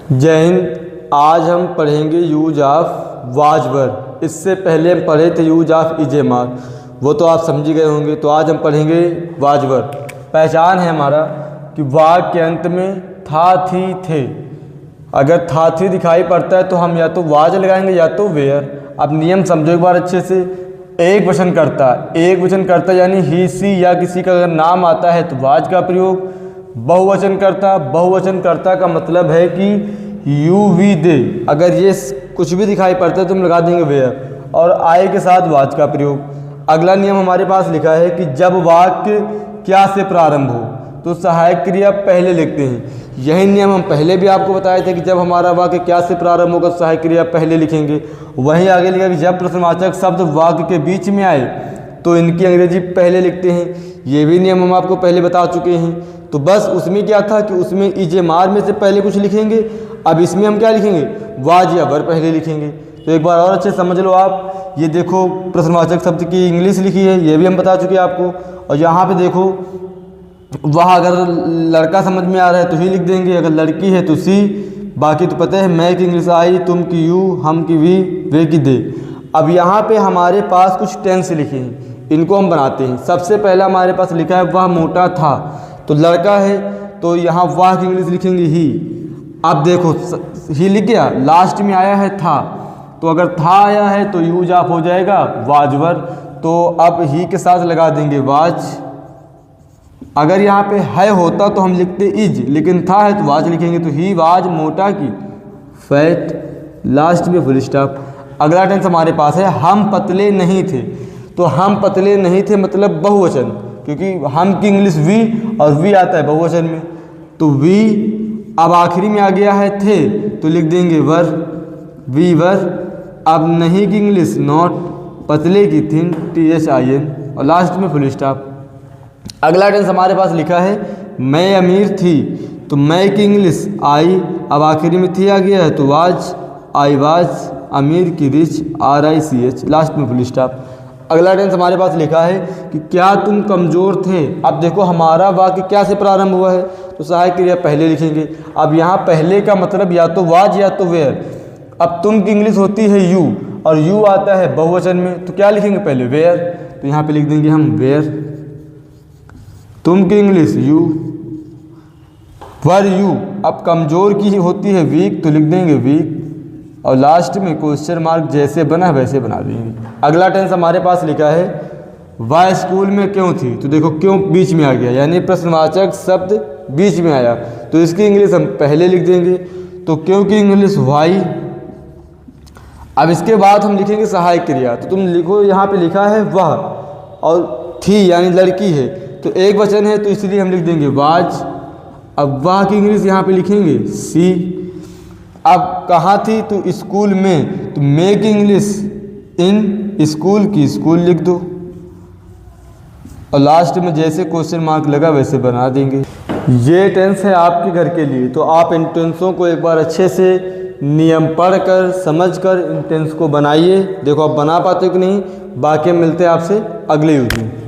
जय हिंद। आज हम पढ़ेंगे यूज ऑफ वाज वर्ब। इससे पहले हम पढ़े थे यूज ऑफ इज मार, वो तो आप समझ गए होंगे। तो आज हम पढ़ेंगे वाज वर्ब। पहचान है हमारा कि वाक के अंत में था, थी, थे। अगर था थी दिखाई पड़ता है तो हम या तो वाज लगाएंगे या तो वेयर। अब नियम समझो एक बार अच्छे से। एक वचन करता यानी ही, सी या किसी का अगर नाम आता है तो वाज का प्रयोग। बहुवचन करता का मतलब है कि यू, वी, दे। अगर ये कुछ भी दिखाई पड़ता है तो हम लगा देंगे वेयर, और आए के साथ वाज का प्रयोग। अगला नियम हमारे पास लिखा है कि जब वाक्य क्या से प्रारंभ हो तो सहायक क्रिया पहले लिखते हैं। यही नियम हम पहले भी आपको बताए थे कि जब हमारा वाक्य क्या से प्रारंभ होगा तो सहायक क्रिया पहले लिखेंगे। वहीं आगे लिखा कि जब प्रश्नवाचक शब्द वाक्य के बीच में आए तो इनकी अंग्रेजी पहले लिखते हैं। ये भी नियम हम आपको पहले बता चुके हैं। तो बस उसमें क्या था कि उसमें इजे मार में से पहले कुछ लिखेंगे। अब इसमें हम क्या लिखेंगे, वाज या वर्ब पहले लिखेंगे। तो एक बार और अच्छे समझ लो आप। ये देखो प्रश्नवाचक शब्द की इंग्लिश लिखी है, ये भी हम बता चुके हैं आपको। और यहाँ पे देखो, वह अगर लड़का समझ में आ रहा है तो ही लिख देंगे, अगर लड़की है तो सी। बाकी तो पता है, मैं की इंग्लिश आई, तुम की यू, हम की वी, वे की दे। अब यहाँ पे हमारे पास कुछ टेंस लिखे हैं, इनको हम बनाते हैं। सबसे पहला हमारे पास लिखा है वह मोटा था, तो लड़का है तो यहाँ वाह की इंग्लिश लिखेंगे ही। अब देखो ही लिख गया, लास्ट में आया है था, तो अगर था आया है तो यूज ऑफ हो जाएगा वाजवर। तो अब ही के साथ लगा देंगे वाज। अगर यहाँ पे है होता तो हम लिखते इज, लेकिन था है तो वाज लिखेंगे। तो ही वाज मोटा की फैट, लास्ट में फुल स्टॉप। अगला टेंस हमारे पास है हम पतले नहीं थे, तो हम पतले नहीं थे मतलब बहुवचन, क्योंकि हम की इंग्लिश वी और वी आता है बहुवचन में। तो वी अब आखिरी में आ गया है थे तो लिख देंगे वर, वी वर। अब नहीं की इंग्लिश नॉट, पतले की थिन, THIN, और लास्ट में फुल स्टॉप। अगला टेंस हमारे पास लिखा है मैं अमीर थी, तो मैं की इंग्लिश आई, अब आखिरी में थी आ गया है तो वाज, आई वाज अमीर की रिच, RICH, लास्ट में फुल स्टॉप। अगला टेंस हमारे पास लिखा है कि क्या तुम कमज़ोर थे। अब देखो हमारा वाक्य क्या से प्रारंभ हुआ है तो सहायक क्रिया पहले लिखेंगे। अब यहाँ पहले का मतलब या तो वाज या तो वेयर। अब तुम की इंग्लिश होती है यू, और यू आता है बहुवचन में, तो क्या लिखेंगे पहले वेयर। तो यहाँ पे लिख देंगे हम वेयर। तुम की इंग्लिश यू, वर यू। अब कमज़ोर की होती है वीक, तो लिख देंगे वीक, और लास्ट में क्वेश्चन मार्क जैसे बना वैसे बना देंगे। अगला टेंस हमारे पास लिखा है वह स्कूल में क्यों थी, तो देखो क्यों बीच में आ गया, यानी प्रश्नवाचक शब्द बीच में आया तो इसकी इंग्लिश हम पहले लिख देंगे। तो क्यों की इंग्लिश वाई। अब इसके बाद हम लिखेंगे सहायक क्रिया। तो तुम लिखो, यहाँ पे लिखा है वह, और थी यानी लड़की है, तो एक वचन है तो इसलिए हम लिख देंगे वाज। अब वाह की इंग्लिश यहाँ पे लिखेंगे सी। अब कहाँ थी तो स्कूल में, तो मे की इंग्लिश इन, स्कूल की स्कूल लिख दो, और लास्ट में जैसे क्वेश्चन मार्क लगा वैसे बना देंगे। ये टेंस है आपके घर के लिए। तो आप इन टेंसों को एक बार अच्छे से नियम पढ़कर समझकर इन टेंस को बनाइए। देखो आप बना पाते हो कि नहीं। बाकी मिलते हैं आपसे अगले यूज में।